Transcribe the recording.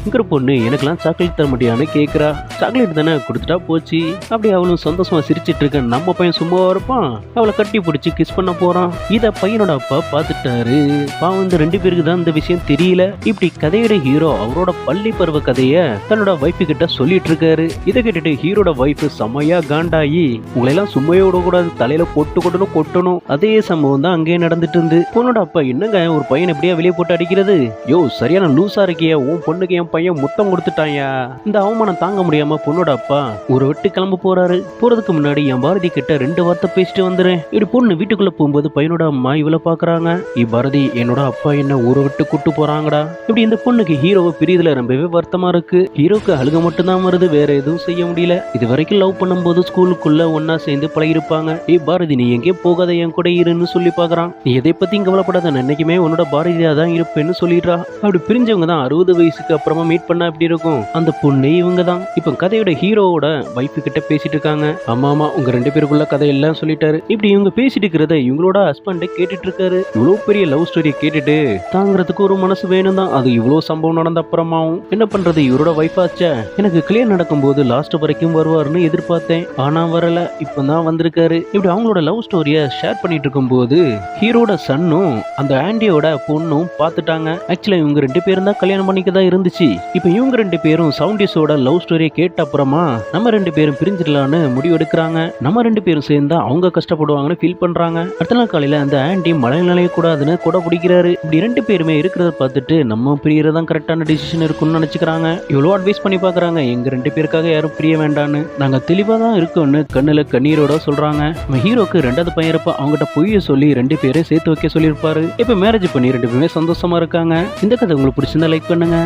இருக்கிற பொண்ணு எனக்கெல்லாம் சாக்லேட் தர முடியான்னு கேக்குறா. சாக்லேட் தானே கொடுத்துட்டா போச்சு. அப்படி அவளும் சந்தோஷமா சிரிச்சிட்டு இருக்க நம்ம பையன் சும்மாவா இருப்பான். அவளை கட்டி பிடிச்சி கிஸ் பண்ண போறான். இத பையனோட அப்பா பாத்துட்டாரு. பாவம் இந்த 2 பேருக்கு தான் இந்த விஷயம் தெரியல. இப்படி கதையோட ஹீரோ அவரோட பள்ளி பருவ கதைய தன்னோட வைஃப் கிட்ட சொல்லிட்டு இருக்காரு. இதை கேட்டுட்டு ஹீரோட வைஃப் செமையா காண்டாயி, உங்களெல்லாம் சும்மையே விடக்கூடாது, தலையில கொட்டணும். அதே சம்பவம் தான் அங்கேயே நடந்துட்டு இருந்து. பொண்ணோட அப்பா, என்னங்க ஒரு பையன் எப்படியா வெளியே போட்டு அடிக்கிறது? யோ சரியான லூசா இருக்கியா, உன் பொண்ணுக்கு என் பையன் முத்தம் கொடுத்துட்டாயா. இந்த அவமானம் தாங்க முடியாம பொண்ணோட அப்பா ஒரு விட்டு கிளம்ப போறாரு. போறதுக்கு முன்னாடி என் பாரதி கிட்ட 2 வார்த்தை பேசிட்டு வந்துறேன். இப்படி பொண்ணு வீட்டுக்குள்ள போகும்போது பையனோட அம்மா இவள பாக்குறாங்க. பாரதி, என்னோட அப்பா என்ன ஊரை விட்டு கூட்டு போறாங்கடா. இப்படி இந்த பொண்ணுக்கு ஹீரோவை பிரியதுல ரொம்பவே வருத்தமா இருக்கு. ஹீரோக்கு அழுக மட்டும்தான் வருது, வேற எதுவும் செய்ய முடியல. இது வரைக்கும் லவ் பண்ணும்போது ஸ்கூலுக்குள்ள ஒன்னா சேர்ந்து பழகிருப்பாங்க. பாரதி, நீ எங்கேயும் போகாத, என் கூட இருன்னு சொல்லி பாக்குறான். நீ எதை பத்தியும் கவலைப்படாத, என்னைக்குமே உன்னோட பாரதியா தான் இருப்பேன்னு சொல்லிடுறா. அப்படி பிரிஞ்சவங்க தான் 60 வயசுக்கு அப்புறமா மீட் பண்ணா எப்படி இருக்கும். அந்த பொண்ணு இவங்க தான். இப்ப கதையோட ஹீரோவோட வைஃப் கிட்ட பேசிட்டு இருக்காங்க. ஆமா உங்க 2 பேருக்குள்ள கதையெல்லாம் சொல்லிட்டாரு. இப்படி இவங்க பேசிட்டு இருக்கிறத இவங்களோட ஹஸ்பண்டே கேட்டுட்டு இருக்காரு. இவ்வளவு பெரிய லவ் ஸ்டோரியை கேட்டுட்டு தாங்கிறதுக்கு ஒரு மனசு வேணும் தான். அது இவ்வளவு சம்பவம் நடந்த அப்புறமாவும் என்ன பண்றது, இவரோட வைஃப் ஆச்சா. எனக்கு கிளியர் நடக்கும் போது லாஸ்ட் வரைக்கும் வருவாருன்னு எதிர்பார்த்தேன், ஆனா வரல, இப்பதான் வந்திருக்காரு. இப்படி அவங்களோட லவ் ஸ்டோரிய ஷேர் பண்ணிட்டு இருக்கும் போது ஹீரோட சன்னும் அந்த ஆண்டியோட பொண்ணும் பார்த்துட்டாங்க. ஆக்சுவலா இவங்க 2 பேரும் தான் கல்யாணம் பண்ணிக்கதா இருந்துச்சு. இப்ப இவங்க 2 பேரும் சவுண்டிஸோட லவ் ஸ்டோரியை கேட்ட அப்புறமா நம்ம 2 பேரும் பிரிஞ்சிடலான்னு முடிவு எடுக்கிறாங்க. நம்ம 2 பேரும் சேர்ந்தா அவங்க கஷ்டப்படுவாங்கன்னு ஃபீல் பண்றாங்க. அடுத்த நாள் காலையில அந்த ஆண்டி மழை நிலைய கூடாதுன்னு கூட பிடிக்கிறாரு. இப்படி 2 பேருமே இருக்கிறத பார்த்துட்டு நம்ம பிரியறதான் கரெக்டான டிசிஷன் இருக்கும்னு நினைச்சுக்கிறாங்க. இவ்வளவு அட்வைஸ் பண்ணி பாக்குறாங்க. எங்க 2 பேருக்காக யாரும் பிரிய வேண்டான்னு, நாங்க தெளிவா தான் இருக்கோம்னு கண்ணுல கண்ணீரோட சொல்றாங்க. நம்ம ஹீரோக்கு 2வது பையன் இருப்ப அவங்ககிட்ட பொய்ய சொல்லி 2 பேரும் சேர்த்து வைக்க சொல்லியிருப்பாரு. இப்ப மேரேஜ் பண்ணி 2 பேருமே சந்தோஷமா இருக்காங்க. இந்த கதை உங்களுக்கு பிடிச்சிருந்தா லைக் பண்ணுங்க.